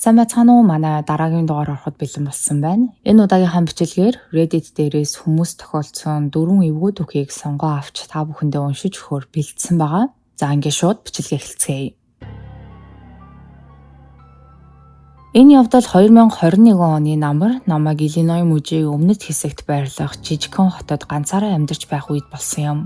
Сайн байцгаана уу? Манай дараагийн дугаар ороход бэлэн болсон байна. Энэ удаагийнхаа бичлэгээр Reddit дээрээс хүмүүс тохиолдсон 4 эвгүй түүхийг сонгоо авч та бүхэндээ уншиж өгөхөөр бэлдсэн байгаа. За ингээд шууд бичлэгээ эхэлцгээе. Энэ явдал 2021 оны намайг Иллиной мужийн өмнөд хэсэгт байрлах жижигхэн хотод ганцаараа амьдарч байх үед болсон юм.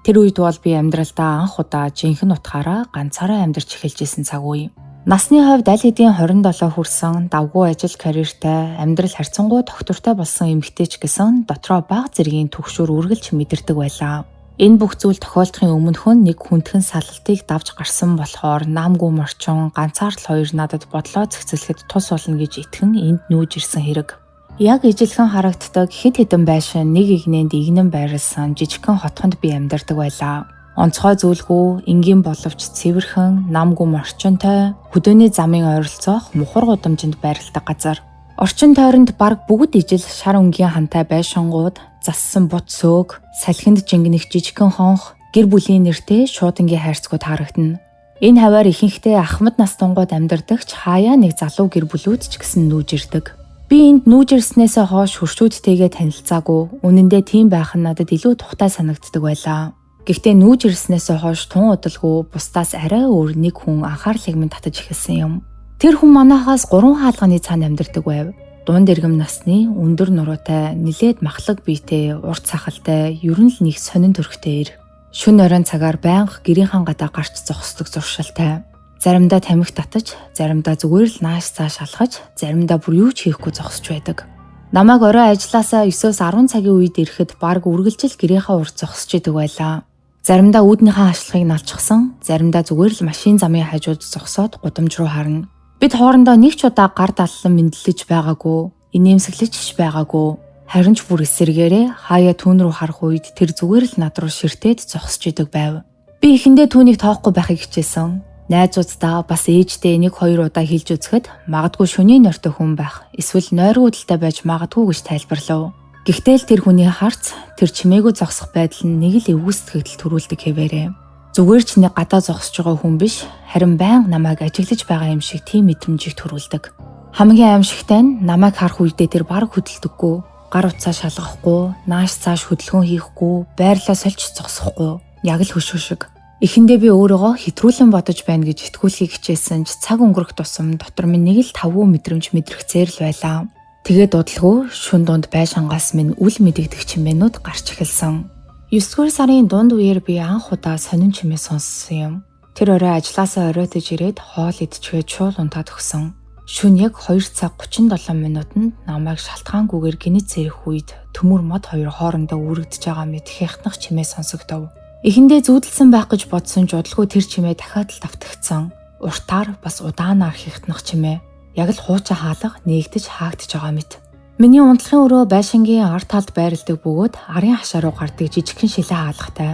Тэр үед бол би амьдралдаа анх удаа жинхэнэ утгаараа ганцаараа амьдарч эхэлжсэн цаг үе. Насны хувьд аль хэдийн 27 хүрсэн, давгүй ажил карьертай, амьдрал харьцангуй тогтвортой болсон эмэгтэйч гэсэн дотроо бага зэргийн түгшүүр үргэлж мэдэрдэг байлаа. Энэ бүх зүйл тохиолдохын өмнөхөн нэг хүндхэн салалтыг давж гарсан болохоор наамгүй морчин ганцаарл хоёр надад бодлоо цэцэлэхэд тус болно гэж итгэн энд нүүж ирсэн хэрэг. Яг ижилхэн харагддаг хэд хэдэн байшин нэг игнэнд игнэн байрлсан жижигхэн хотхонд би амьдардаг байлаа. Онцгой зүйлгүй, энгийн боловч цэвэрхэн, намгүй морчинтой, хөдөөний замын ойролцоох мухар гудамжинд байрладаг газар. Орчин тойронд бараг бүгд ижил шар өнгийн хантай байшингууд, зассан бут сөөг, салхинд жингэнэх жижигхэн хонх, гэр бүлийн нэртэй шуудангийн хайрцагуд харагдана. Энэ хаваар ихэнхдээ ахмад настунгууд амьдардагч хаяа нэг залуу гэр бүлүүд ч гэсэн нүүж ирдэг. Би энд нүүж ирснээсээ хойш хуршүүдтэйгээ танилцаагүй, үнэндээ тийм байх нь надад илүү тухтай санагддаг байлаа. Гэхдээ нүүж ирснээсээ хойш тун удалгүй бусдаас арай өөр нэг хүн анхаарлыг минь татаж эхэлсэн юм. Тэр хүн манайхаас 3 хаалганы цаана амьдардаг байв. Дунд иргэм насны, өндөр нуруутай, нилээд махлаг биетэй, урт сахалтай, ер нь л нэг сонин төрхтэй ир. Шөнө оройн цагаар байнга гэрийнхэн гадаа гарч зогсдог зуршилтай. Заримдаа тамхи татаж, заримдаа зүгээр л нааш цааш алхаж, заримдаа бүр юу ч хийхгүй зогсож байдаг. Намайг орой ажилласаа 9-10 цагийн үед ирэхэд баг үргэлжил гэрийнхээ урд зогсож идэг байлаа. Заримдаа үүднийхээ ашлагыг налчихсан, заримдаа зүгээр л машин замын хажууд зогсоод гудамж руу харна. Бид хоорондоо нэг ч удаа гар даллан мэдлэж байгаагүй, инээмсэглэж байгаагүй. Харин ч бүр эсэргээрээ хаяа түүн рүү харах үед тэр зүгээр л над руу ширтээд зогсож идэг байв. Би эхэндээ түүнийг тоохгүй байхыг хичээсэн. Найзуудтай бас ээжтэй 1-2 удаа хэлж үзэхэд магадгүй шөнийн нойртой хүн байх, эсвэл нойргүй хөдөлтэй байж магадгүй гэж тайлбарлав. Гэхдээ л тэр хүний харц, тэр чимээгүй зогсох байдал нь нэг л эвгүй сэтгэл төрүүлдэг хэвээрээ. Зүгээр ч нэг гадаа зогсож байгаа хүн биш, харин байнга намайг ажиглаж байгаа юм шиг тийм мэдрэмжийг төрүүлдэг. Хамгийн аимшигтай нь намайг харах үедээ тэр бараг хөдөлдөггүй, гар утсаа шалгахгүй, нааш цааш хөдөлгөөн хийхгүй, байрлаа сольж зогсохгүй, яг л хөшөө шиг. Эхэндээ би өөрийгөө хэтрүүлэн бодож байна гэж итгүүлэхийг хичээсэн ч цаг өнгөрөх тусам дотор минь нэг л тавгүй мэдрэмж мэдрэгцээр л байлаа. Тэгээд дудалгүй шүн дунд байшингаас минь үл мэдэгдэх чимээнүүд гарч эхэлсэн. 9-р сарын дунд үеэр би анх удаа сонин чимээ сонссон юм. Тэр орой ажилласаа оройтож ирээд хоол идчихээ чуул унтаад өгсөн. Шүн яг 2 цаг 37 минутанд намайг шалтгаангүйгээр гинэт зэрэх үед төмөр мод хоёр хоорондоо үүрэгдэж байгаа мэт хяхнах чимээ сонсогдов. Эхэндээ зүүдэлсэн байх гэж бодсон ч удалгүй тэр чимээ дахиад л давтагдсан. Уртаар бас удаанаар хяхнах чимээ. Яг л хуучин хаалга нээгдэж хаагдж байгаа мэт. Миний унтлагын өрөө байшингийн ард талд байрладаг бөгөөд арын хашаа руу гардаг жижигхэн шилээ хаалгатай.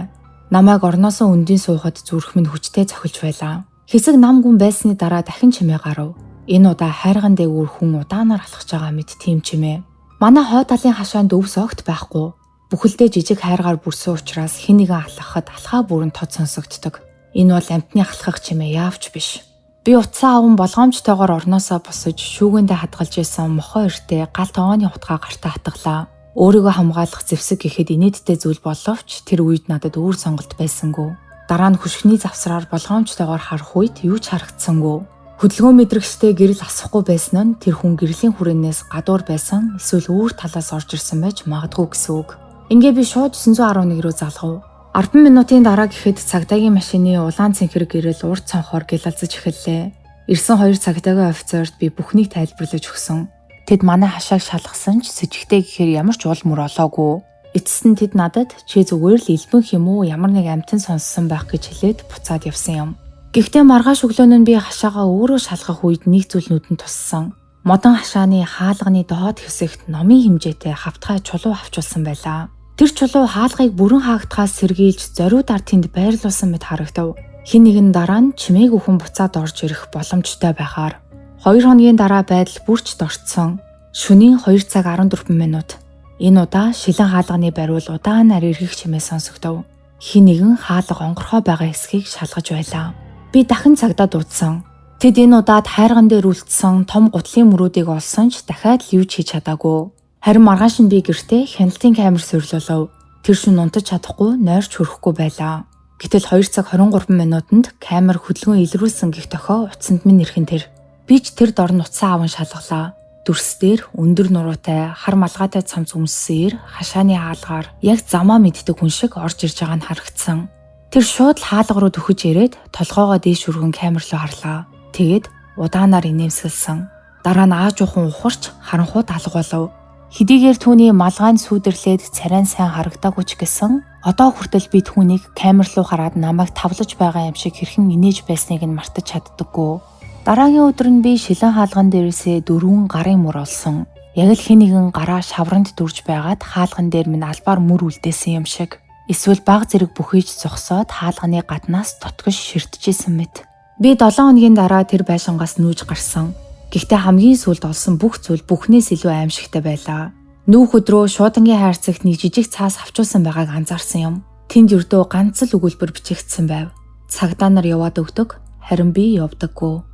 Намайг орноосоо өндийн суухад зүрх минь хүчтэй цохилж байлаа. Хэсэг нам гүн байсны дараа дахин чимээ гарав. Энэ удаа хайрган дээгүүр хүн удаанаар алхаж байгаа мэт тийм чимээ. Манай хой талын хашаанд өвс огт байхгүй. Бүхэлдээ жижиг хайргаар бүрсэн учраас хэн нэгэн алхахад алхаа бүрэн тод сонсогддог. Энэ бол амтны алхах чимээ яавч биш. Би утсаа аван болгоомжтойгоор орноосоо босож шүүгэндээ хадгалж исэн мохоо эртээ гал тоогооны утгаа гартаа хатгалаа. Өөрийгөө хамгаалах зэвсэг гэхэд инээдтэй зүйл боловч тэр үед надад өөр сонголт байсангүй. Дараа нь хөшгөний завсраар болгоомжтойгоор харах үед юу ч харагдсангүй. Хөдөлгөөн мэдрэгчтэй гэрэл асахгүй байсан нь тэр хүн гэрлийн хүрээнээс гадуур байсан эсвэл өөр талаас орж ирсэн байж магадгүй гэсэн үг. Ингээ би шууд 911 рүү залгав. 10 минутын дараа гэхэд цагдаагийн машины улаан цэнхэр гэрэл урд цонхоор гэлалзаж эхэллээ. Ирсэн 2 цагдаагийн офицерт би бүхнийг тайлбарлаж өгсөн. Тэд манай хашааг шалгасан ч сэжигтэй гэхээр ямар ч уул мөр олоогүй. Эцэст нь тэд надад чи зүгээр л илбэнх юм уу ямар нэг амтэн сонссон байх гэж хэлээд буцаад явсан юм. Гэхдээ маргааш өглөөн нь би хашаагаа өөрөө шалгах үед нэг зүйл нүдэнд туссан. Модон хашааны хаалганы доод хэсэгт номын хэмжээтэй хавтгай чулуу авчулсан байлаа. Тэр чулуу хаалгыг бүрэн хаагдхаас сэргийлж зориудаар тэнд байрлуулсан мэт харагдав. Хин нэгэн дараа нь чимээг өхөн буцаад орж ирэх боломжтой байхаар 2 хоногийн дараа байдал бүрч дорцсон. Шөнийн 2 цаг 14 минут. Энэ удаа шилэн хаалганы бариул удаанаар эргэх чимээ сонсогдов. Хин нэгэн хаалга онгорхой байгаа хэсгийг шалгаж байлаа. Би дахин цагдаа дуудсан. Тэд энэ удаад хайрган дээр үлдсэн том гутлын мөрүүдийг олсон ч дахиад л юу ч хийж чадаагүй. Харин маргааш нь би гэртээ хяналтын камер суйрлуулав. Тэр шөнө унтаж чадахгүй, нойрч хүрэхгүй байлаа. Гэтэл 2 цаг 23 минутанд камер хөдөлгөөн илрүүлсэн гих дохио утсанд минь нэрхэн тэр. Би ч тэр дорн утсан аван шалгалаа. Дүрс дээр өндөр нуруутай, хар малгайтай цамц өмссөн ир хашааны хаалгаар яг замаа мэддэг хүн шиг орж ирж байгаа нь харагдсан. Тэр шууд л хаалга руу дөхөж ирээд толгоогоо дээш өргөн камер руу харлаа. Тэгээд удаанаар инээмсэглсэн. Дараа нь ааж ухаан ухарч харанхууд алга болов. Хэдийгээр түүний малгайн сүйдэрлээд царайн сайн харагдаагүй ч гэсэн одоо хүртэл би түүнийг камер руу хараад намайг тавлаж байгаа юм шиг хэрхэн инээж байсныг нь мартаж чаддаггүй. Дараагийн өдөр нь би шилэн хаалган дээрээсээ 4 гарын мөр олсон. Яг л хэн нэгэн гараа шавранд дүрж байгаад хаалган дээр минь албаар мөр үлдээсэн юм шиг. Эсвэл баг зэрэг бүхийж зогсоод хаалганы гаднаас тоткож ширтжсэн мэт. Би 7 хоногийн дараа тэр байшингаас нүүж гарсан. Гэхдээ хамгийн сүүлд олсон бүх зүйл бүхнээс илүү аимшигтай байлаа. Нүүх өдрөө шуудангийн хайрцагт нэг жижиг цаас авчуулсан байгааг анзаарсан юм. Тэнд ердөө ганц л өгүүлбэр бичигдсэн байв. Цагдаа нар яваад өгдөг, харин би явдаггүй.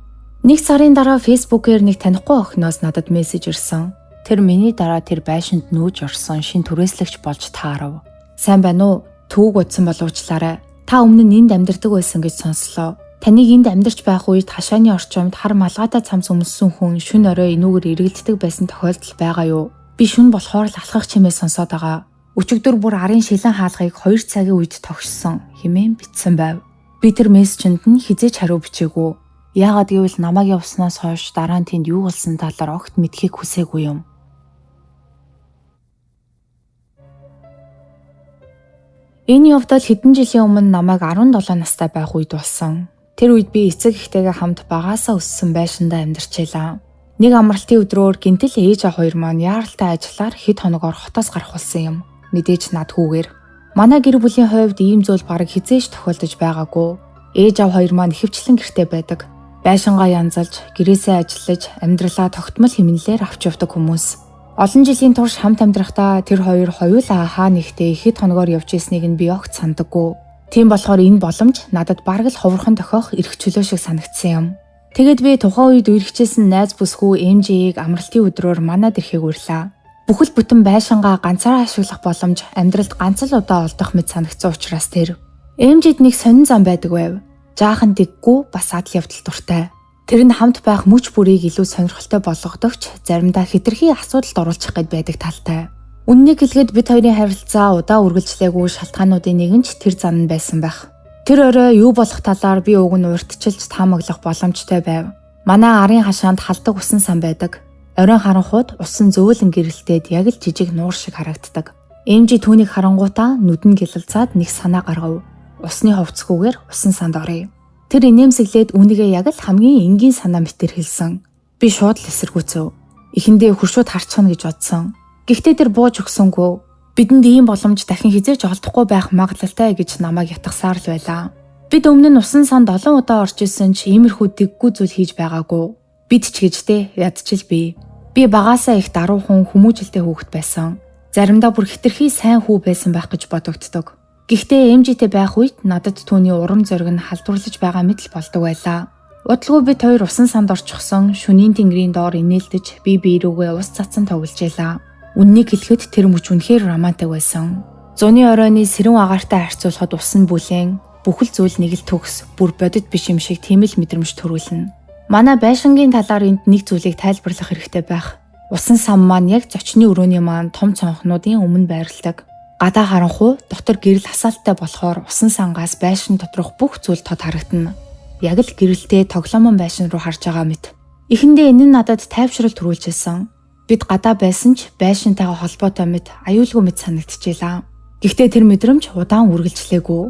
Нэг сарын дараа фэйсбүүкээр нэг танихгүй охиноос надад мессеж ирсэн. Тэр миний дараа тэр байшинд нүүж орсон шин түрээслэгч болж таарав. Сайн байна уу? Түүг утсан боловчлаарай. Та өмнө нь энд амьдардаг байсан гэж сонслоо. Таныг энд амьдарч байх үед хашааны орчимд хар малгайтай цамц өмссөн хүн шөнө орой энүүгээр эргэлддэг байсан тохиолдол байгаа юу? Би шөнө болохоор л алхах чимээ сонсоод байгаа. Өчигдөр бүр арын шилэн хаалгыг 2 цагийн үед тогшсон хэмээн бичсэн байв. Би тэр мессежэнд нь хизээч хариу бичээгүй. Яагаад гэвэл намайг явснаас хойш дараа нь тэнд юу болсон талаар огт мэдхийг хүсээгүй юм. Энэ явдал хэдэн жилийн өмнө намайг 17 настай байх үед болсон. Тэр үед би эцэг эхтэйгээ хамт багаасаа өссөн байшиндаа амьдарчээлаа. Нэг амралтын өдрөөр гинтэл ээж аа хоёр маань яаралтай ажиллаар хэд хоногоор хотоос гарах болсон юм. Мэдээж над хүүгээр. Манай гэр бүлийн хувьд ийм зүйл бараг хизээш тохиолдож байгаагүй. Ээж аа хоёр маань ихэвчлэн гэртээ байдаг. Байшингаа янзалж, гэрээсээ ажиллаж, амьдралаа тогтмол хэмнэлээр авч явдаг хүмүүс. Олон жилийн турш хамт амьдрахдаа тэр хоёр хоёулаа хаа нэгтээ хэд хоногоор явж ирснийг нь би огт сандаггүй. Тийм болохоор энэ боломж надад бараг л ховорхон тохиох эрх чөлөө шиг санагдсан юм. Тэгэд би тухайн үед үргэлжлсэн найз бүсгүй MJ-ийг амралтын өдрөөр манад ирэхийг урлаа. Бүхэл бүтэн байшингаа ганцаараа ашиглах боломж амьдралд ганц л удаа олдох мэт санагдсан учраас тэр. MJ-д нэг сонин зам байдаг байв. Жаахан дэггүй бас адал явдал дуртай. Тэрэнд хамт байх мөч бүрийг илүү сонирхолтой болгодогч заримдаа хэтэрхий асуудалд оруулах гээд байдаг талтай. Үннийг хэлгээд бид хоёрын харилцаа удаа үргэлжлээгүй шалтгаануудын нэг нь ч тэр зан нь байсан байх. Тэр орой юу болох талаар би уг нь урьдчилж таамаглах боломжтой байв. Манай арын хашаанд халдаг усан сан байдаг. Оройн харанхууд усан зөөлөн гэрэлтээд яг л жижиг нуур шиг харагддаг. MJ түүнийг харангуутаа нүдэн гэлэлцаад нэг санаа гаргав. Усны ховцгүйгээр усан санд оръё. Тэр инээмсэглээд үнийгээ яг л хамгийн энгийн санаа мэтэр хэлсэн. Би шууд л эсэргүүцэв. Эхэндээ хуршууд харцгана гэж бодсон. Гэхдээ тэр бууж өгсөнгүй. Бидэнд ийм боломж дахин хизээч олдохгүй байх магадлалтай гэж намайг ятгсаар л байлаа. Бид өмнө нь усан санд олон удаа орж исэн ч иймэрхүү дэггүй зүйл хийж байгаагүй. Бид ч гэжтэй ядчил бий. Би багаасаа их даруухан хүмүүжлтэй хүүхэд байсан. Заримдаа бүр хэтэрхий сайн хүү байсан байх гэж бодогддог. Гэхдээ MJ-тэй байх үед надад түүний урам зориг нь халдварлаж байгаа мэт л болдог байлаа. Удалгүй бид хоёр усан санд орчихсон шөнийн тэнгэрийн доор инээлдэж би рүүгээ ус цацсан тогложээлаа. Үннийг хэлэхэд тэр мөч үнэхээр романтик байсан. Зуны оройны сэрүүн агаартай харьцуулахад усан бүлээн бүхэл зүйл нэг л төгс бүр бодит биш юм шиг тийм л мэдрэмж төрүүлнэ. Манай байшингийн талаар энд нэг зүйлийг тайлбарлах хэрэгтэй байх. Усан сан маань яг зочны өрөөний маань том цонхнуудын өмнө байрладаг. Гадаа харанхуй дотор гэрэл хасаалттай болохоор усан сангаас байшин доторх бүх зүйл тод харагдана. Яг л гэрэлтэй тоглоомон байшин руу харж байгаа мэт. Эхэндээ энэ нь надад тайвшрал төрүүлжсэн. Бид гадаа байсан ч байшинтайгаа холбоотой мэт аюулгүй мэт санагдчихлаа. Гэхдээ тэр мэдрэмж удаан үргэлжлээгүй.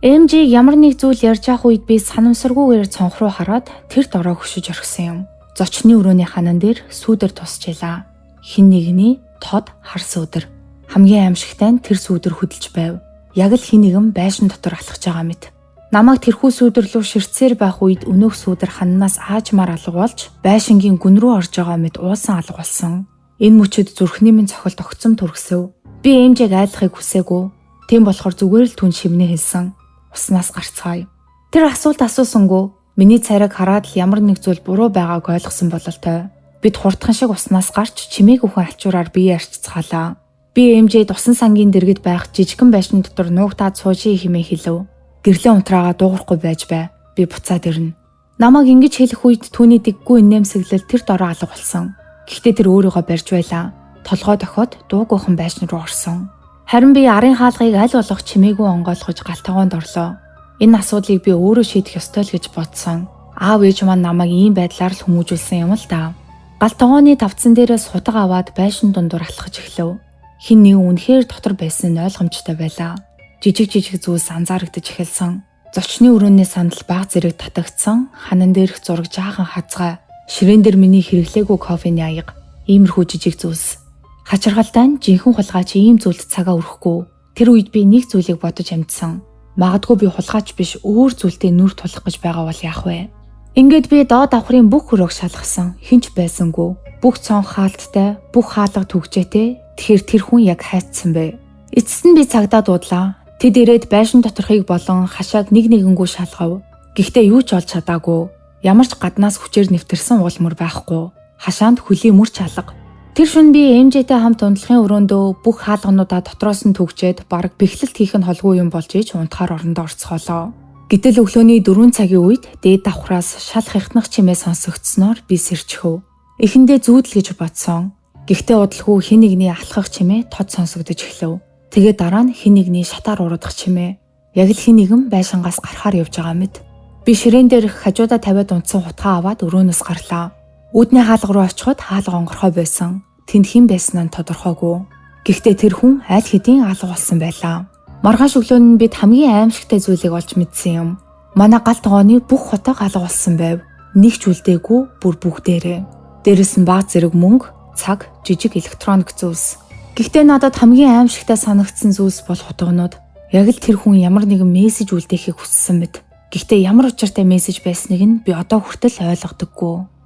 MJ ямар нэг зүйл ярьж авах үед би санамсаргүйгээр цонх руу хараад тэр дороо хөшөж орхисон юм. Зочны өрөөний ханан дээр сүүдэр тусчээлаа. Хин нэгний тод хар сүүдэр. Хамгийн аимшигтай нь тэр сүүдэр хөдөлж байв. Яг л хин нэгэн байшин дотор алхаж байгаа мэт. Намайг тэрхүү сүүдэр рүү ширтсээр байх үед өнөөх сүүдэр ханнаас аажмаар алга болж байшингийн гүн рүү орж байгаа мэт уусан алга болсон. Энэ мөчөд зүрхний минь цохол тогтсом төргсөв. Би MJ-г айлахыг хүсээгүй. Тийм болохоор зүгээр л түн шивнэ хэлсэн. Уснаас гарцгаая. Тэр асуулт асуусангүй. Миний царайг хараад л ямар нэг зүйл буруу байгааг ойлгосон бололтой. Бид хурдхан шиг уснаас гарч чимээг өхөн алчуураар бие арчицгаалаа. Би эмжээд усан сангийн дэргэд байх жижигхэн байшин дотор нуугтаад суужийн хэмээн хэлв. Гэрлээ унтраагаа дуугарахгүй байж бай. Би буцаад ирнэ. Намайг ингэж хэлэх үед түүний дэггүй инээмсэглэл тэр дороо алга болсон. Гэхдээ тэр өөрийгөө барьж байлаа. Толгой дохиод дуугүйхэн байшин руу орсон. Харин би арын хаалгыг аль болох чимээгүй онгойлгож галтгоонд орлоо. Энэ асуудлыг би өөрөө шийдэх ёстой л гэж бодсон. Аав ээж маань намайг ийм байдлаар л хүмүүжүүлсэн юм л да. Галтгооны тавцан дээрээс хутга аваад байшин дундуур алхаж эхлэв. Хин нэг үнэхээр дотор байсан нь ойлгомжтой байлаа. Жижиг зүйлс анзаарэгдэж эхэлсэн. Зочны өрөөний сандал баг зэрэг татагдсан, ханан дээрх зураг жаахан хазгай, ширээн дээр миний хэрэглээгүй кофений аяга, иймэрхүү жижиг зүйлс. Хачиргалтай нь жинхэнэ хулгайч ийм зүйлд цагаа өрөхгүй. Тэр үед би нэг зүйлийг бодож амьдсан. Магадгүй би хулгайч биш өөр зүйлтэй нүр тулах гэж байгаа бол яах вэ? Ингээд би доод давхрын бүх хөрөөг шалгасан. Хинч байсангүй. Бүх цонх хаалттай, бүх хаалга түгжээтэй. Тэгэхээр тэр хүн яг хайцсан бэ. Эцэст нь би цагдаа дуудлаа. Тэд ирээд байшин доторхыг болон хашааг нэг нэгэнгүү шалгав. Гэхдээ юу ч олж чадаагүй. Ямар ч гаднаас хүчээр нэвтэрсэн уул мөр байхгүй. Хашаанд хөлийн мөр чалга. Тэр шөнө би эмжээтэй хамт ундлахын өрөөндөө бүх хаалгануудаа дотроос нь түгжээд бараг бэхлэлт хийх нь холгүй юм болж иж унтахаар орондоо орцгоолоо. Гэтэл өглөөний 4 цагийн үед дээд давхраас шал хихнах чимээ сонсогдсноор би сэрчхөв. Эхэндээ зүүдэл гэж бодсон. Гэхдээ удалгүй хэн нэгний алхах чимээ тод сонсогдож эхлэв. Тэгээд дараа нь хэн нэгний шатаар уруудах чимээ. Яг л хэн нэгэн байшингаас гарахаар явж байгаа мэт. Би ширээн дээр хажуудаа тавиад унтсан хутгаа аваад өрөөнөөс гарлаа. Үүдний хаалга руу очиход хаалга онгорхой байсан. Тэнд хэн байсан нь тодорхойгүй. Гэхдээ тэр хүн аль хэдийн алга болсон байлаа. Маргааш өглөө нь бид хамгийн аимшигтай зүйлийг олж мэдсэн юм. Манай галт тогооны бүх хутга алга болсон байв. Нэг ч үлдээгүй бүр бүгдээрээ. Дээрэс нь баг зэрэг мөнгө, цаг, жижиг электроник зүйлс. Гэхдээ надад хамгийн аимшигтай санагдсан зүйлс бол хутганууд. Яг л тэр хүн ямар нэгэн мессеж үлдээхийг хүссэн мэт. Гэхдээ ямар учиртай мессеж байсныг нь би одоо хүртэл ойлгодоггүй.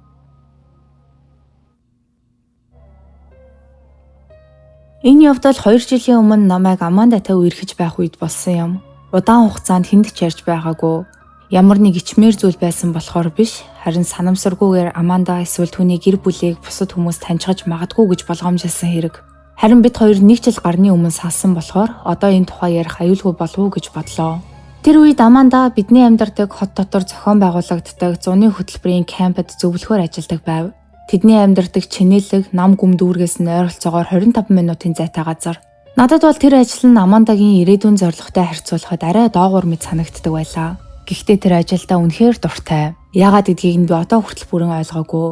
Энэ явдал 2 жилийн өмнө намайг Амандатай үерхэж байх үед болсон юм. Удаан хугацаанд хүнд ч ярьж байгаагүй. Ямар нэг ичмээр зүйл байсан болохоор биш, харин санамсаргүйгээр Аманда эсвэл түүний гэр бүлийг бусад хүмүүс таньжгаж магадгүй гэж болгоомжилсан хэрэг. Харин бид хоёр 1 жил гарны өмнө салсан болохоор одоо энэ тухай ярих аюулгүй болов уу гэж бодлоо. Тэр үед Аманда бидний амьдардаг хот дотор зохион байгуулагддаг зуны хөтөлбөрийн кампэд зөвлөхөөр ажилладаг байв. Тэдний амьдардаг чинээлэг нам гүм дүүргээс нь ойролцоогоор 25 минутын зайтай газар. Надад бол тэр ажил нь Амандагийн ирээдүйн зорилготой харьцуулахад арай доогуур мэт санагддаг байлаа. Гэхдээ тэр ажилдаа үнэхээр дуртай. Яагаад гэдгийг нь би одоо хүртэл бүрэн ойлгоогүй.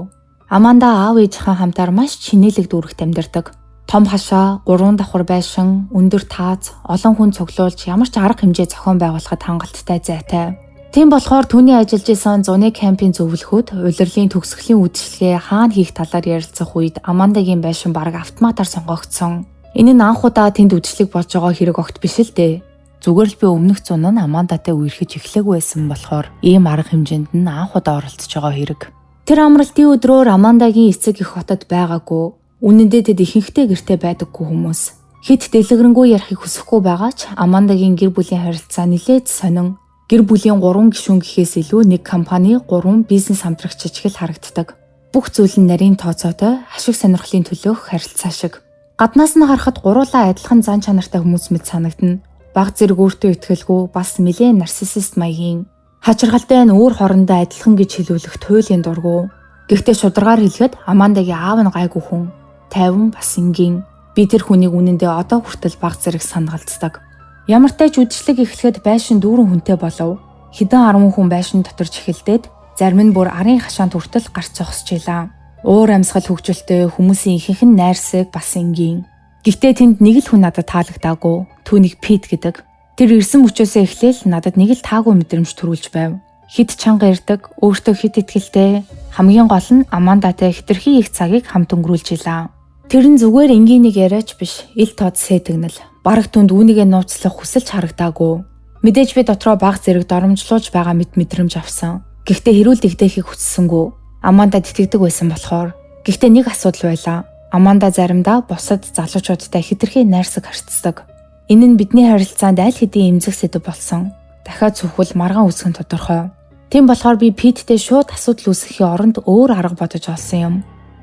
Аманда аав ээжийнхээ хамтаар маш чинээлэг дүүрэгт амьдардаг. Том хашаа, 3 давхар байшин, өндөр тааз, олон хүн цуглуулж ямар ч арга хэмжээ зохион байгуулахад хангалттай зайтай. Тийм болохоор түүний ажиллаж исэн зуны кампийн зөвлөхөд улирлын төгсгөлийн үйлчлэгээ хаана хийх талаар ярилцах үед Амандагийн байшин бараг автоматар сонгогдсон. Энэ нь анх удаа тэнд үйлчлэг болж байгаа хэрэг огт биш л дээ. Зүгээр л би өмнөх зун нь Амандатай үерхэж эхлэегүй байсан болохоор ийм арга хэмжээнд нь анх удаа оролцож байгаа хэрэг. Тэр амралтын өдрөөр Амандагийн эцэг их хотод байгаагүй. Үнэн дээр тэд ихэнхдээ гэртээ байдаггүй хүмүүс. Хит дэлгэрэнгүй ярихыг хүсэхгүй байгаа ч Амандагийн гэр бүлийн харилцаа нэлээд сонин. Гэр бүлийн 3 гишүүн гэхээс илүү нэг компани 3 бизнес хамтрагч чичгэл харагддаг. Бүх зүйл нь нарийн тооцоотой, ашиг сонирхлын төлөөх харилцаа шиг. Гаднаас нь харахад гуруулаа адилхан зан чанартай хүмүүс мэт санагдана. Баг зэрэг өөртөө итгэлгүй, бас нэлээд нарциссист маягийн. Хачиргалтай нь өөр хоорондоо адилхан гэж хэлүүлэх туйлын дургу. Гэхдээ шударгаар хэлэхэд Амандагийн аав нь гайгүй хүн. Тайван бас энгийн. Би тэр хүнийг үнэндээ одоо хүртэл баг зэрэг санагалцдаг. Ямар ч тач үдшилэг эхлэхэд байшин дүүрэн хүнтэй болов. Хэдэн 10 хүн байшин доторч эхэлдээд зарим нь бүр арын хашаанд хүртэл гарч зогсчихлаа. Уур амьсгал хөгжилтэй хүмүүсийн ихэнх нь найрсаг бас энгийн. Гэхдээ тэнд нэг л хүн надад таалагдаагүй. Түүнийг Пит гэдэг. Тэр ирсэн мөчөөсөө эхлээл надад нэг л таагүй мэдрэмж төрүүлж байв. Хит чанга ирдэг, өөртөө хит итгэлтэй. Хамгийн гол нь Амандатай хэтэрхий их цагийг хамт өнгөрүүлж илаа. Тэр нь зүгээр энгийн нэг яриач биш, ил тод сэтгнэл. Бараг түнд үүнийгээ нууцлах хүсэлж харагдаагүй. Мэдээж би дотроо баг зэрэг доромжлуулж байгаа мэдрэмж авсан. Гэхдээ хэрүүл дэгдэхийг хүссэнгүй. Аманда итгэдэг байсан болохоор. Гэхдээ нэг асуудал байлаа. Аманда заримдаа бусад залуучуудтай хэтэрхий найрсаг харцдаг. Энэ нь бидний харилцаанд аль хэдийн эмзэг сэдэв болсон. Дахиад зүхвэл маргаан үсгэн тодорхой. Тийм болохоор би Питтэй шууд асуудал үүсгэхийн оронд өөр арга бодож олсон юм.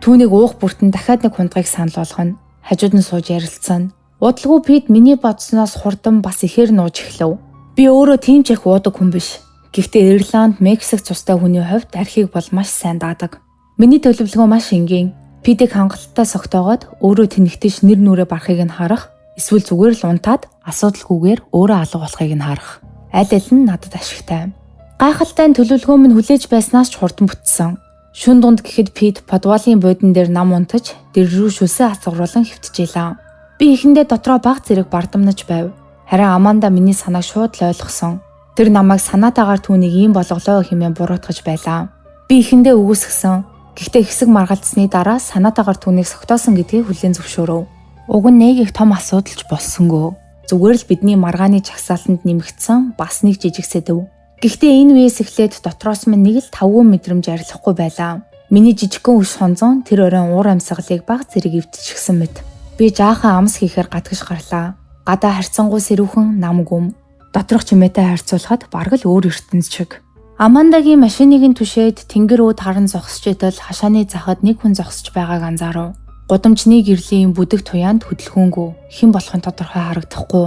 Түүнийг уух бүртэн дахиад нэг хундгыг санал болгоно. Хажууд нь сууж ярилцсан. Удалгүй Пит миний бодсноос хурдан бас ихээр нууж эхлэв. Би өөрөө тийм ч их уудаг хүн биш. Гэхдээ Ирланд, Мексик цустай хүний хувьд архийг бол маш сайн даадаг. Миний төлөвлөгөө маш энгийн. Питийг хангалттай согтоогоод өөрөө тэнэгтэж нэр нүрээ барахыг нь харах, эсвэл зүгээр л унтаад асуудалгүйгээр өөрөө алга болохыг нь харах. Аль нь надад ашигтай. Гайхалтай төлөвлөгөө минь хүлээж байснаас ч хурдан бүтсэн. Шүн дунд гэхэд Пит подвалын буудан дээр нам унтаж, дэр рүү шүсээ хацгаруулан хөвтжээлээ. Би эхэндээ дотроо баг зэрэг бардамнаж байв. Харин Аманда миний санааг шууд л ойлгосон. Тэр намайг санаатаагаар түүнийг ийм болголоо хэмээн буруутгаж байлаа. Би эхэндээ үгүйсгсэн. Гэхдээ хэсэг маргалдсны дараа санаатаагаар түүнийг согтоосон гэдгийг хүлээн зөвшөөрөв. Уг нь нэг их том асуудалж болсонгүй. Зүгээр л бидний маргааны чагсаалтанд нэмэгдсэн бас нэг жижиг сэдв. Гэхдээ энэ үеэс эхлээд дотроос минь нэг л тавгүй мэдрэмж арилахгүй байлаа. Миний жижигхэн үс хонзон тэр оройн уур амьсгалыг баг зэрэг эвтчихсэн мэт. Би жаахан амс хийхээр гатгаж гарлаа. Гадаа харьцангуй сэрүүхэн нам гүм. Доторх чимээтэй харьцуулахад бараг л өөр ертөнц шиг. Амандагийн машиныг нь түшээд тэнгэр үүд харан зогсож идэл хашааны захад нэг хүн зогсож байгааг анзаарав. Гудамжны гэрлийн бүдэг туяанд хөдөлгөөнгүй хэн болохын тодорхой харагдахгүй.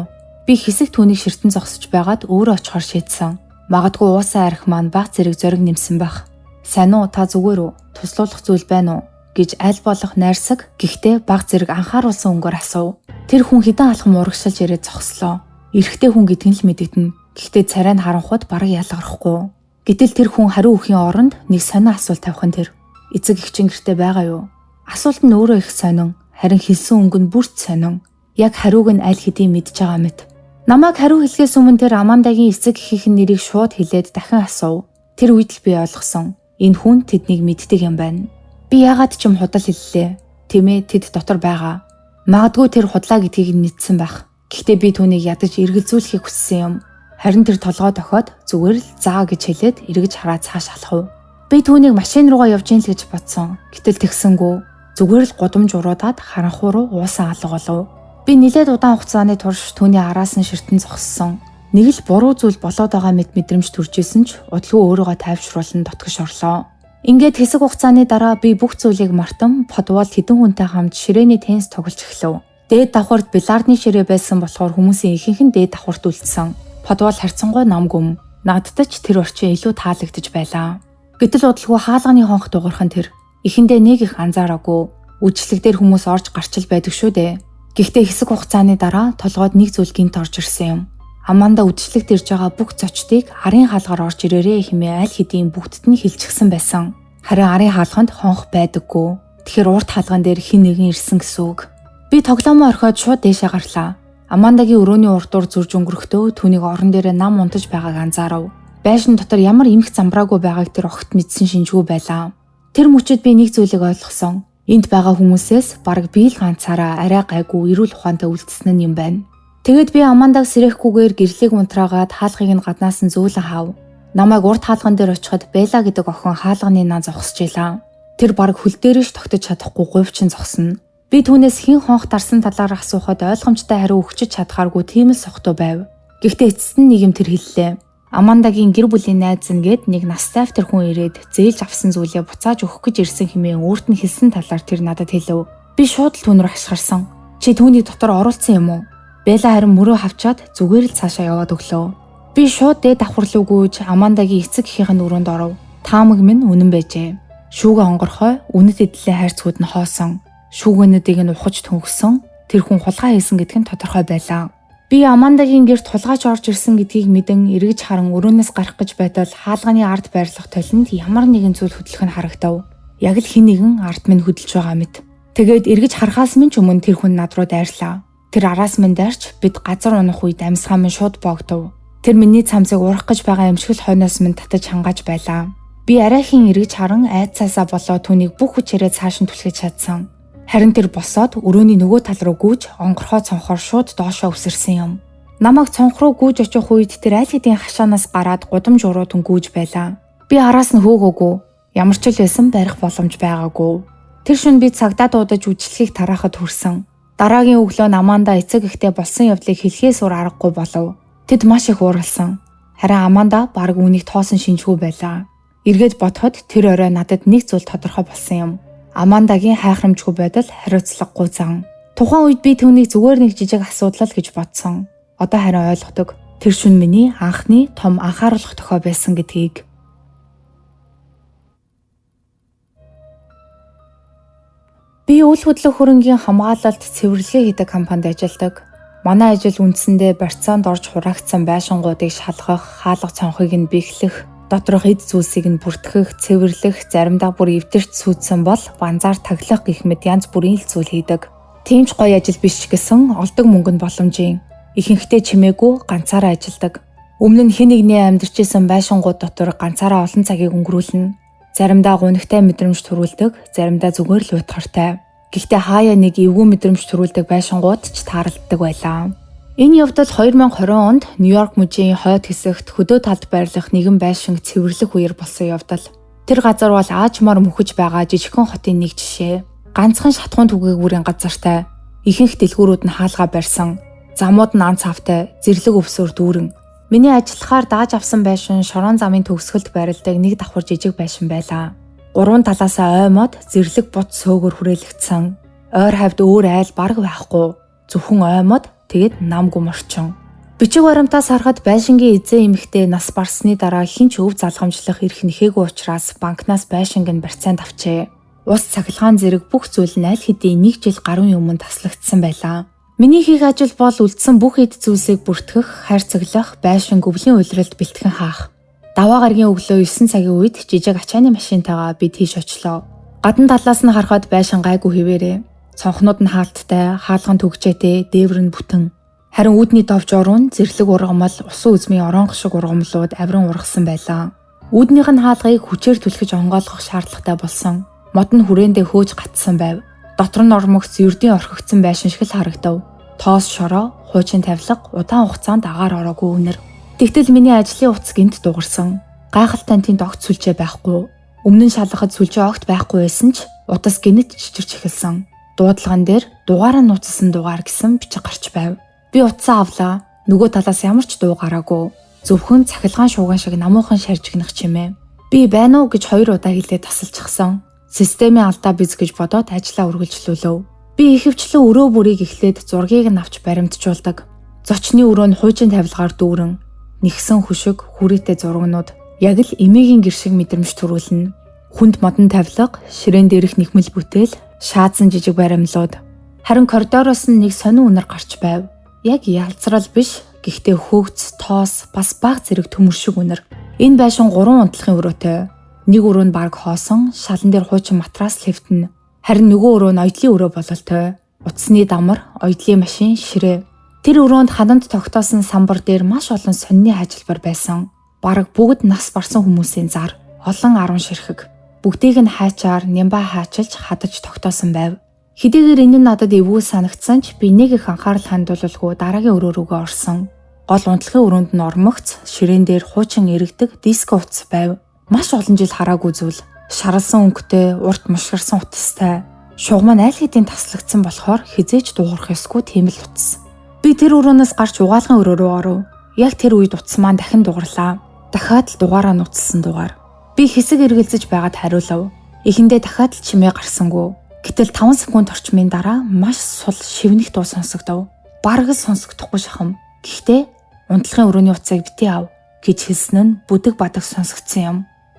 Би хэсэг түүнийг ширтэн зогсож байгаад өөрөө очихоор шийдсэн. Магадгүй уусаа арх маань баг зэрэг зориг нэмсэн байх. Сайн уу, та зүгээр үү? Туслуулах зүйл байна уу? Гэж аль болох найрсаг гэхдээ баг зэрэг анхааруулсан өнгөөр асуув. Тэр хүн хідэн алхам урагшилж ирээд зогслоо. Эрэгтэй хүн гэдг нь л мэдэгдэнэ. Гэхдээ царай нь харанхуйд бараг ялгархгүй. Гэтэл тэр хүн хариу өхийн оронд нэг сонио асуулт тавих нь тэр. Эцэг эгчин гэртээ байгаа юу? Асуулт нь өөрөө их сонин. Харин хэлсэн өнгө нь бүрт сонин. Яг хариуг нь аль хэдийн мэдж байгаа мэт. Намайг хариу хэлэхээс өмнө тэр Амандагийн эцэг эхийнхэн нэрийг шууд хэлээд дахин асуув. Тэр үед л би ойлгосон. Энэ хүн тэднийг мэддэг юм байна. Би яагаад ч юм худал хэллээ. Тэмээ тэд дотор байгаа. Магадгүй тэр худлаа гэдгийг мэдсэн байх. Гэхдээ би түүнийг ядаж эргэлзүүлэхийг хүссэн юм. Харин тэр толгой дохиод зүгээр л заа гэж хэлээд эргэж хараад цааш алхав. Би түүнийг машин руугаа явж ийн л гэж бодсон. Гэтэл тэгсэнгүй. Зүгээр л гудамж уруудаад харанхуй руу уусан алга болов. Би нэлээд удаан хугацааны турш түүний араас нь ширтэн зогссон. Нэг л буруу зүйл болоод байгаа мэт мэдрэмж төрж исэн ч удалгүй өөрийгөө тайвшруулан дотгош орлоо. Ингээд хэсэг хугацааны дараа би бүх зүйлийг мартан подвал хэдэн хүнтэй хамт ширээний теннис тоглож эхлэв. Дээд давхарт бильярдны ширээ байсан болохоор хүмүүсийн ихэнх нь дээд давхарт үлдсэн. Подвал харьцангуй нам гүм. Надад ч тэр орчин илүү таалагдж байлаа. Гэтэл удалгүй хаалганы хонх дуурхан тэр. Эхэндээ нэг их анзаараагүй. Үдшилэг дээр хүмүүс орж гарчил байдаг шүү дээ. Гэхдээ хэсэг хугацааны дараа толгойд нэг зүйл гинт орж ирсэн юм. Аманда үдшилэгт ирж байгаа бүх зочдыг арын хаалгаар орж ирээрээ хэмээн аль хэдийн бүгдд нь хэлчихсэн байсан. Харин арын хаалганд хонх байдаггүй. Тэгэхээр урт хаалган дээр хэн нэгэн ирсэн гэсэн үг. Би тоглоомоо орхиод шууд дээшээ гарлаа. Амандагийн өрөөний урдуур зурж өнгөрөхдөө түүнийг орон дээрээ нам унтаж байгааг анзаарав. Байшин дотор ямар эмх замбраагүй байгааг тэр огт мэдсэн шинжгүй байлаа. Тэр мөчөд би нэг зүйлийг ойлгосон. Энд байгаа хүмүүсээс бараг би л ганцаараа арай гайгүй эрүүл ухаантай үлдсэн юм байна. Тэгэд би Амандаг сэрэхгүйгээр гэрлийг унтраагаад хаалгыг нь гаднаас нь зөөлөн хаав. Намайг урт хаалган дээр очиход Бэла гэдэг охин хаалганы наа зогсож илаа. Тэр бараг хөл дээрээ ч тогтож чадахгүй говьчин зогсно. Би түүнээс хэн хонх дарсан талаар асуухад ойлгомжтой хариу өгчөж чадхааргүй тийм л сохтой байв. Гэхдээ эцэст нь нэг юм тэр хэллээ. Амандагийн гэр бүлийн найз нь гээд нэг настай тэр хүн ирээд зээлж авсан зүйлээ буцааж өгөх гэж ирсэн хэмээн өөрт нь хэлсэн талаар тэр надад хэлв. Би шууд л түүн рүү хашгирсан. Чи түүний дотор оруулсан юм уу? Бэла харин мөрөө хавчаад зүгээр л цаашаа яваад өглөө. Би шууд дээд давхар руу гүйж Амандагийн эцэг эхийнхэн өрөөнд оров. Таамаг минь үнэн байжээ. Шүүгээ онгорхой үнэт эдлээ хайрцагуд нь хоосон. Шүүгэнүүдийг нь ухаж төнгөсөн. Тэр хүн хулгай хийсэн гэдг нь тодорхой байлаа. Би Амандагийн гэрт хулгайч орж ирсэн гэдгийг мэдэн эргэж харан өрөөнөөс гарах гэж байтал хаалганы ард байрлах толинд ямар нэгэн зүйл хөдлөх нь харагдав. Яг л хэн нэгэн ард минь хөдөлж байгаа мэт. Тэгээд эргэж харахаас минь ч өмнө тэр хүн над руу дайрлаа. Тэр араас минь дайрч бид газар унах үед амьсгаа минь шууд боогдов. Тэр миний цамцыг урах гэж байгаа эмшгэл хойноос минь татаж хангааж байлаа. Би арайхийн эргэж харан айцаасаа болоо түүнийг бүх хүчээрээ цааш нь түлхэж чадсан. Харин тэр босоод өрөөний нөгөө тал руу гүйж онгорхоо цонхоор шууд доошоо өсөрсөн юм. Намайг цонх руу гүйж очих үед тэр аль хэдийн хашаанаас гараад гудамж уруудан гүйж байлаа. Би араас нь хөөгөөгүй. Ямар ч л байсан барих боломж байгаагүй. Тэр шөнө би цагдаа дуудаж үжилхийг тараахад хүрсэн. Дараагийн өглөө Аманда эцэг ихтэй болсон явдлыг хэлхээс өөр аргагүй болов. Тэд маш их ууралсан. Харин Аманда баг үүнийг тоосон шинжгүй байлаа. Эргээд бодоход тэр орой надад нэг зүйл тодорхой болсон юм. Амандагийн хайхрамжгүй байдал хариуцлагагүй зан. Тухайн үед би түүнийг зүгээр нэг жижиг асуудал гэж бодсон. Одоо харин ойлгодог. Тэр шөнө миний анхны том анхааруулах тохиол байсан гэдгийг. Би үйл хөдлөх хөрөнгийн хамгаалалт цэвэрлэгээ хийдэг компанид ажилладаг. Манай ажил үндсэндээ барьцаанд орж хураагдсан байшингуудыг шалгах, хаалга цонхыг нь бэхлэх, доторх эд зүйлсийг нь бүртгэх, цэвэрлэх, заримдаа бүр эвдэрч сүйдсэн бол банзаар таглах гэх мэт янз бүрийн л зүйл хийдэг. Тийм ч гоё ажил биш ч гэсэн олдог мөнгө нь боломжийн. Ихэнхдээ чимээгүй ганцаараа ажилладаг. Өмнө нь хэн нэгний амьдарч исэн байшингууд дотор ганцаараа олон цагийг өнгөрүүлнэ. Заримдаа гунигтай мэдрэмж төрүүлдэг, заримдаа зүгээр л уйтгартай. Гэхдээ хаяа нэг эвгүй мэдрэмж төрүүлдэг байшингууд ч тааралддаг байлаа. Энэ явдал 2020 онд Нью-Йорк мужийн хойд хэсэгт хөдөө талд байрлах нэгэн байшинг цэвэрлэх үеэр болсон явдал. Тэр газар бол аажмаар мөхөж байгаа жижигхэн хотын нэг жишээ. Ганцхан шатхуун түгээгүүрийн газартай. Ихэнх дэлгүүрүүд нь хаалгаа барьсан. Замууд нь анц автай, зэрлэг өвсөөр дүүрэн. Миний ажиллахаар дааж авсан байшин шорон замын төгсгөлд байрладаг нэг давхар жижиг байшин байлаа. Гурван талаасаа оймод зэрлэг бут сөөгөр хүрээлэгдсэн. Ойр хавьд өөр айл бараг байхгүй. Зөвхөн оймод тэгээд намгүй морчин. Бичиг баримтаас харахад байшингийн эзэн эмэгтэй нас барсны дараа хинч өв залгамжлах эрх нэхээгүй учраас банкнаас байшинг нь барьцаанд авчээ. Ус цахилгаан зэрэг бүх зүйл нь аль хэдийн 1 жил гаруй өмнө таслагдсан байлаа. Миний хийх ажил бол үлдсэн бүх эд зүйлсийг бүртгэх, хайрцаглах, байшинг өвлийн улиралд бэлтгэн хаах. Даваа гарагийн өглөө 9 цагийн үед жижиг ачааны машинтайгаа би тийш очлоо. Гадна талаас нь харахад байшин гайгүй хэвээрээ. Цонхнууд нь хаалттай, хаалган төгжээтэй, дээвэр нь бүтэн. Харин үүдний товч орон, зэрлэг ургамал, усан үзмийн оронх шиг ургамлууд авиран ургасан байлаа. Үүднийх нь хаалгыг хүчээр түлхэж онгойлгох шаардлагатай болсон. Мод нь хүрээндээ хөөж гатсан байв. Дотор нь ормогц ердийн орхигдсан байшин шиг л харагдав. Тоос шороо, хуучин тавилга, удаан хугацаанд агаар ороогүй үнэр. Тэгтэл миний ажлын утас гинт дугарсан. Гайхалтай тэнд огт сүлжээ байхгүй. Өмнө нь шалгахад сүлжээ огт байхгүй байсан ч утас гинэт чичирч эхэлсэн. Дуудлаган дээр дугаараа нууцсан дугаар гэсэн бичиг гарч байв. Би утсаа авлаа. Нөгөө талаас ямар ч дуу гараагүй. Зөвхөн цахилгаан шууган шиг намуухан шаржигнах чимээ. Би байна уу гэж 2 удаа хэлээд тасалчихсан. Системийн алдаа биз гэж бодоод ажлаа үргэлжлүүлв. Би ихэвчлэн өрөө бүрийг эхлээд зургийг нь авч баримтжуулдаг. Зочны өрөө нь хуучин тавилгаар дүүрэн, нэгсэн хүшиг, хүрээтэй зургнууд яг л эмээгийн гэр шиг мэдрэмж төрүүлнэ. Хүнд модон тавилга, ширээн дээрх нэхмэл бүтээл, шаадсан жижиг баримлууд. Харин коридороос нь нэг сонин үнэр гарч байв. Яг ялцрал биш, гэхдээ хөөгц, тоос, бас баг зэрэг төмөр шиг үнэр. Энэ байшин 3 унтлахын өрөөтэй. Нэг өрөө нь баг хоосон, шалан дээр хуучин матрас левтэн. Харин нөгөө өрөө нь оёдлын өрөө бололтой. Утасны дамар, оёдлын машин, ширээ. Тэр өрөөнд хаданд тогтоосон самбар дээр маш олон сонины хажилбар байсан. Бараг бүгд нас барсан хүмүүсийн зар, олон 10 ширхэг. Бүгдийг нь хайчаар нямба хаачилж хадаж тогтоосон байв. Хэдийгээр энэ нь надад эвгүй санагдсан ч би нэг их анхаарал хандуулалгүй дараагийн өрөө рүүгээ орсон. Гол унтлахын өрөөнд нь ормогц, ширээн дээр хуучин эргэдэг диско утас байв. Маш олон жил хараагүй зүйл. Шаралсан өнгөтэй, урт мушгирсан утастай. Шуг маань аль хэдийн таслагдсан болохоор хизээч дуурах ёсгүй тийм л утас. Би тэр өрөөнөөс гарч угаалгын өрөө рүү оров. Яг тэр үед утас маань дахин дугарлаа. Дахиад л дугаараа нууцсан дугаар. Би хэсэг эргэлзэж байгаад хариулав. Эхэндээ дахиад л чимээ гарсангүй. Гэтэл 5 секунд орчмын дараа маш сул шивнэх дуу сонсогдов. Бараг л сонсогдохгүй шахам. Гэхдээ унтлахын өрөөний утсыг битгий ав гэж хэлсэн нь бүдэг бадаг сонсогдсон юм.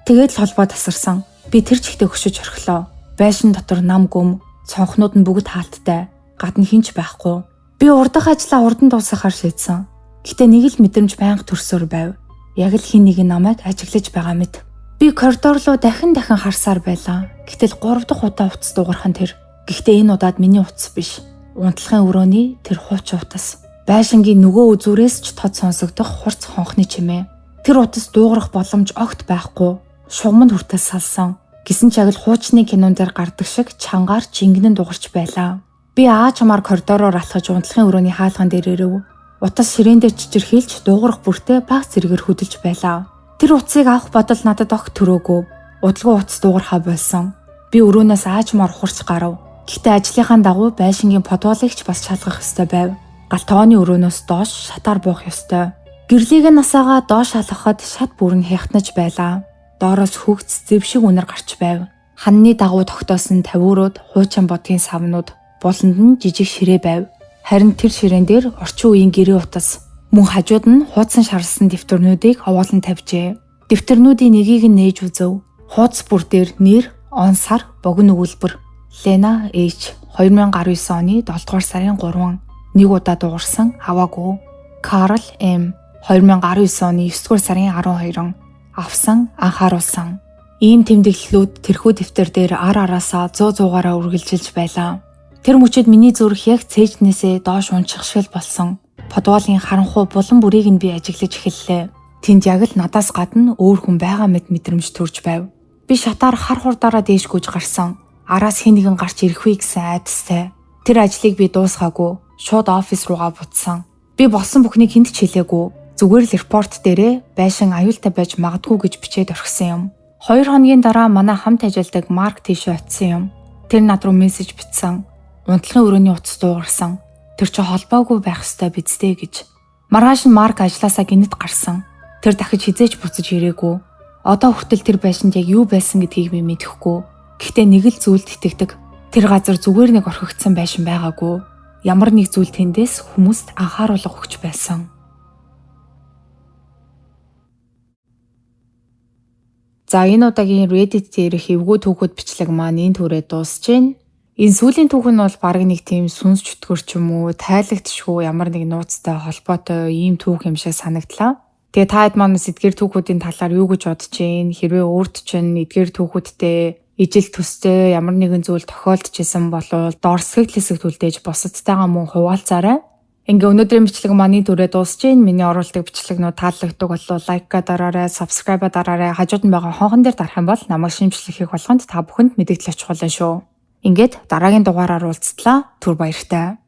Тэгээд л холбоо тасарсан. Би тэр чигтээ хөшөж орхилоо. Байшин дотор нам гүм, цонхнууд нь бүгд хаалттай. Гадна хинч байхгүй. Би урдах ажлаа урдан дуусгахаар шийдсэн. Гэтэ нэг л мэдрэмж байнга төрсөөр байв. Яг л хин нэг намайг ажиглаж байгаа мэт. Би коридор руу дахин харсаар байлаа. Гэтэл 3 дахь удаа утас дуурхан тэр. Гэхдээ энэ удаад миний утас биш. Унтлахын өрөөний тэр хуучин утас. Байшингийн нөгөө үзүүрээс ч тод сонсогдох хурц хонхны чимээ. Тэр утас дуугарах боломж огт байхгүй. Шугамд хүртэл салсан. Гисэн ч яг л хуучны кинон дээр гардаг шиг чангаар жингэнэн дугарч байлаа. Би ааж хамаар коридороор алхаж унтлахын өрөөний хаалган дээр ирэв. Утас ширээн дээр чичирхийлж дуугарах бүртээ баг зэрэгээр хөдөлж байлаа. Тэр утсыг авах бодол надад огт төрөөгүй. Удалгүй утас дуугархаа болсон. Би өрөөнөөс аажмаар хурц гарав. Гэхдээ ажлынхаа дагуу байшингийн подвалыгч бас шалгах ёстой байв. Гал тооны өрөөнөөс доош шатаар буух ёстой. Гэрлийг нь насаагаа доош халахад шат бүрэн хяхтнаж байлаа. Доороос хөгц зэв шиг үнэр гарч байв. Ханны дагуу тогтоосон тавиурууд, хуучин бодгийн савнууд, буланд нь жижиг ширээ байв. Харин тэр ширээн дээр орчин үеийн гэрээ утас, мөн хажууд нь хуудсан шарласан дэвтэрнүүдийг овоолон тавьжээ. Дэвтэрнүүдийн нэгийг нь нээж үзв. Хуудас бүр дээр нэр, он сар, богино өгүүлбэр. Лена H 2019 оны 7 дугаар сарын 3 нэг удаа дуурсан аваагүй. Карл M 2019 оны 9 дугаар сарын 12 авсан анхааруулсан. Ийм тэмдэглэлүүд тэрхүү дэвтэр дээр ар араасаа 100-100-аараа үргэлжилж байлаа. Тэр мөчөд миний зүрх яг цээжнээсээ доош унчих шиг болсон. Подвалын харанхуй булан бүрийг нь би ажиглаж эхэллээ. Тэнд яг л надаас гадна өөр хүн байгаа мэт мэдрэмж төрж байв. Би шатаар хар хурдаараа дээш гүйж гарсан. Араас хэн нэгэн гарч ирэх вэ гэсэн айдастай. Тэр ажлыг би дуусгаагүй. Шууд офис руугаа буцсан. Би болсон бүхнийг хэнд ч хэлээгүй. Зүгээр л репорт дээрээ байшин аюултай байж магадгүй гэж бичээд орхисон юм. 2 хоногийн дараа манай хамт ажилладаг Марк тийшээ очисон юм. Тэр над руу мессеж бичсэн. Унтлагын өрөөний утас дуугарсан. Тэр чи холбоогүй байх ёстой бидтэй гэж. Маргааш нь Марк ажилласаа гинэд гарсан. Тэр дахиж хизээж буцаж ирээгүй. Одоо хүртэл тэр байшинд яг юу байсан гэдгийг би мэдэхгүй. Гэхдээ нэг л зүйлд итгэдэг. Тэр газар зүгээр нэг орхигдсан байшин байгаагүй. Ямар нэг зүйл тэндээс хүмүүст анхааруулга өгч байсан. За энэ удаагийн Reddit дээрх эвгүй түүхүүд бичлэг маань энэ түрээ дуусж байна. Энэ сүүлийн түүх нь бол баг нэг тийм сүнс чөтгөр ч юм уу, тайлагдшгүй ямар нэг нууцтай холбоотой ийм түүх юм шиг санагдлаа. Тэгээ та хэд маань эдгээр түүхүүдийн талаар юу гэж бодож байна? Хэрвээ өөрт чинь эдгээр түүхүүдтэй ижил төстэй ямар нэгэн зүйл тохиолдчихсан бол дорсгогдол хэсэгт үлдээж бусадтайгаа мөн хуваалцаарай. Ингээ өнөөдрийн бичлэг маань түрээ дуусж байна. Миний оруулдаг бичлэгнүүд таалагддаг бол лайка дараарай, subscribe дараарай. Хажууд нь байгаа хонхон дээр дарах юм бол намайг шинжлэхийг болгонд та бүхэнд мэдээлэл очихулна шүү. Ингээд дараагийн дугаараар уулзтлаа. Түр баяртай.